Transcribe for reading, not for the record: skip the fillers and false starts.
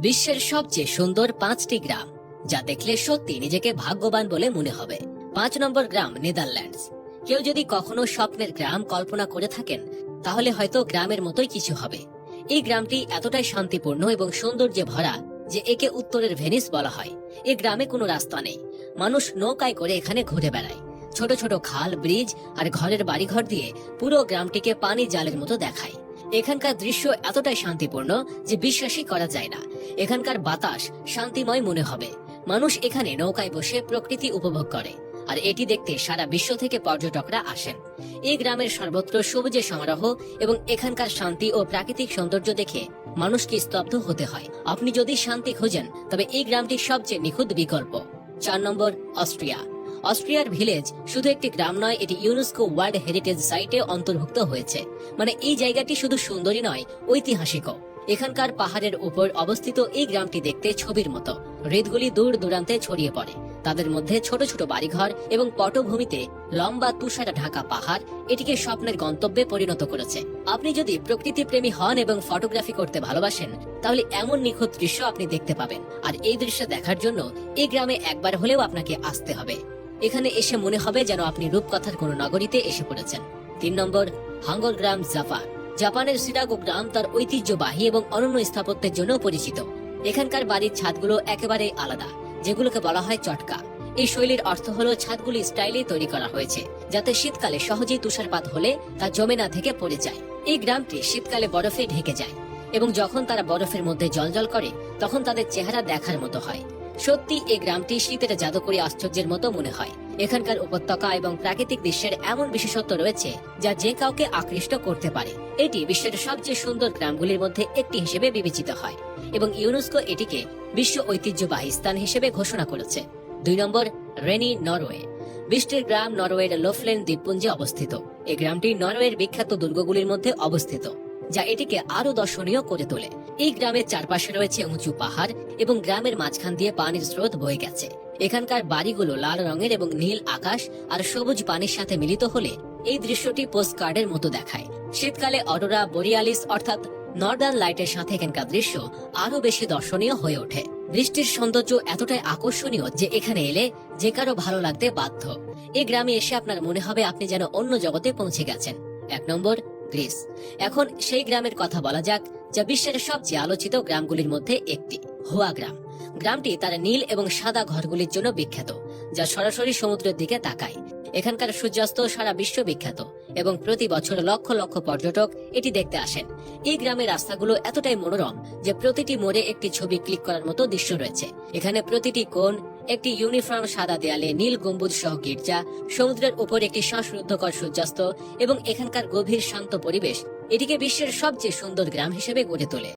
বিশ্বের সবচেয়ে সুন্দর 5টি গ্রাম, যা দেখলে সত্যি নিজেকে ভাগ্যবান বলে মনে হবে। 5 নম্বর গ্রাম নেদারল্যান্ডস। কেউ যদি কখনো স্বপ্নের গ্রাম কল্পনা করে থাকেন, তাহলে হয়তো গ্রামের মতোই কিছু হবে। এই গ্রামটি এতটাই শান্তিপূর্ণ এবং সৌন্দর্যে ভরা যে একে উত্তরের ভেনিস বলা হয়। এই গ্রামে কোনো রাস্তা নেই, মানুষ নৌকায় করে এখানে ঘুরে বেড়ায়। ছোট ছোট খাল, ব্রিজ আর ঘরের বাড়িঘর দিয়ে পুরো গ্রামটিকে পানি জালের মতো দেখায়। এখানকার দৃশ্য এতটাই শান্তিপূর্ণ যে বিশ্বাসই করা যায় না। এখানকার বাতাস শান্তিময় মনে হবে। মানুষ এখানে নৌকায় বসে প্রকৃতি উপভোগ করে, আর এটি দেখতে সারা বিশ্ব থেকে পর্যটকরা আসেন। এই গ্রামের সর্বত্র সবুজের সমারোহ এবং এখানকার শান্তি ও প্রাকৃতিক সৌন্দর্য দেখে মানুষকে স্তব্ধ হতে হয়। আপনি যদি শান্তি খোঁজেন, তবে এই গ্রামটি সবচেয়ে নিখুঁত বিকল্প। 4 নম্বর অস্ট্রিয়া। অস্ট্রিয়ার ভিলেজ শুধু একটি গ্রাম নয়, এটি ইউনেস্কো ওয়ার্ল্ড হেরিটেজ সাইটে অন্তর্ভুক্ত হয়েছে। মানে এই জায়গাটি শুধু সুন্দরী নয়, ঐতিহাসিকও। এখানকার পাহাড়ের উপর অবস্থিত এই গ্রামটি দেখতে ছবির মতো। হ্রদগুলি দূর দূরান্তে ছড়িয়ে পড়ে, তাদের মধ্যে ছোট ছোট বাড়িঘর এবং পটভূমিতে লম্বা তুষার ঢাকা পাহাড় এটিকে স্বপ্নের গন্তব্যে পরিণত করেছে। আপনি যদি প্রকৃতি প্রেমী হন এবং ফটোগ্রাফি করতে ভালোবাসেন, তাহলে এমন নিখুঁত দৃশ্য আপনি দেখতে পাবেন। আর এই দৃশ্য দেখার জন্য এই গ্রামে একবার হলেও আপনাকে আসতে হবে। এখানে এসে মনে হবে যেন আপনি রূপকথার কোনো নগরীতে এসে পড়েছেন। 3 নম্বর হাঙ্গর গ্রাম, জাপান। জাপানের শিকাগো গ্রাম তার ঐতিহ্যবাহী এবং অনন্য স্থাপত্যের জন্য পরিচিত। এখানকার বাড়ির ছাদগুলো একেবারে আলাদা, যেগুলোকে বলা হয় চটকা। এই শৈলীর অর্থ হলো ছাদগুলি স্টাইলে তৈরি করা হয়েছে, যাতে শীতকালে সহজেই তুষারপাত হলে তা জমে না থেকে পড়ে যায়। এই গ্রামটি শীতকালে বরফে ঢেকে যায়, এবং যখন তারা বরফের মধ্যে জ্বলজ্বল করে, তখন তাদের চেহারা দেখার মতো হয়। সত্যি এই গ্রামটি শীতের জাদুকরী আশ্চর্যের মতো মনে হয়। এখানকার উপত্যকা এবং প্রাকৃতিক দৃশ্যের এমন বিশেষত্ব রয়েছে যা যে কাউকে আকৃষ্ট করতে পারে। এটি বিশ্বের সবচেয়ে সুন্দর গ্রামগুলির মধ্যে একটি হিসেবে বিবেচিত হয়, এবং ইউনেস্কো এটিকে বিশ্ব ঐতিহ্যবাহী স্থান হিসেবে ঘোষণা করেছে। 2 নম্বর রেনি, নরওয়ে। বৃষ্টির গ্রাম নরওয়ের লোফল্যান্ড দ্বীপপুঞ্জে অবস্থিত। এই গ্রামটি নরওয়ের বিখ্যাত দুর্গগুলির মধ্যে অবস্থিত, যা এটিকে আরো দর্শনীয় করে তোলে। এই গ্রামের চারপাশে রয়েছে উঁচু পাহাড় এবং গ্রামের মাঝখান দিয়ে পানির স্রোত বয়ে গেছে। এখানকার বাড়িগুলো লাল রঙের এবং নীল আকাশ আর সবুজ পানির সাথে মিলিত হলে এই দৃশ্যটি পোস্টকার্ডের মতো দেখায়। শীতকালে অরোরা বোরিয়ালিস অর্থাৎ নর্দার্ন লাইটের সাথে এখানকার দৃশ্য আরো বেশি দর্শনীয় হয়ে ওঠে। বৃষ্টির সৌন্দর্য এতটাই আকর্ষণীয় যে এখানে এলে যে কারো ভালো লাগতে বাধ্য। এই গ্রামে এসে আপনার মনে হবে আপনি যেন অন্য জগতে পৌঁছে গেছেন। 1 নম্বর গ্রিস। এখন সেই গ্রামের কথা বলা যাক যা বিশ্বের সবচেয়ে আলোচিত গ্রামগুলির মধ্যে একটি, হোয়া গ্রাম। গ্রামটি তার নীল এবং সাদা ঘরগুলির জন্য বিখ্যাত, যা সরাসরি সমুদ্রের দিকে তাকায়। এখানকার সূর্যাস্ত সারা বিশ্ব বিখ্যাত, এবং প্রতি বছর লক্ষ লক্ষ পর্যটক এটি দেখতে আসেন। এই গ্রামের রাস্তাগুলো এতটাই মনোরম যে প্রতিটি মোড়ে একটি ছবি ক্লিক করার মতো দৃশ্য রয়েছে। এখানে প্রতিটি কোণ একটি ইউনিফর্ম সাদা দেয়ালে, নীল গম্বুজ সহ গির্জা, সমুদ্রের উপর একটি শ্বাসরুদ্ধকর সূর্যাস্ত এবং এখানকার গভীর শান্ত পরিবেশ এটিকে বিশ্বের সবচেয়ে সুন্দর গ্রাম হিসেবে গড়ে তোলে।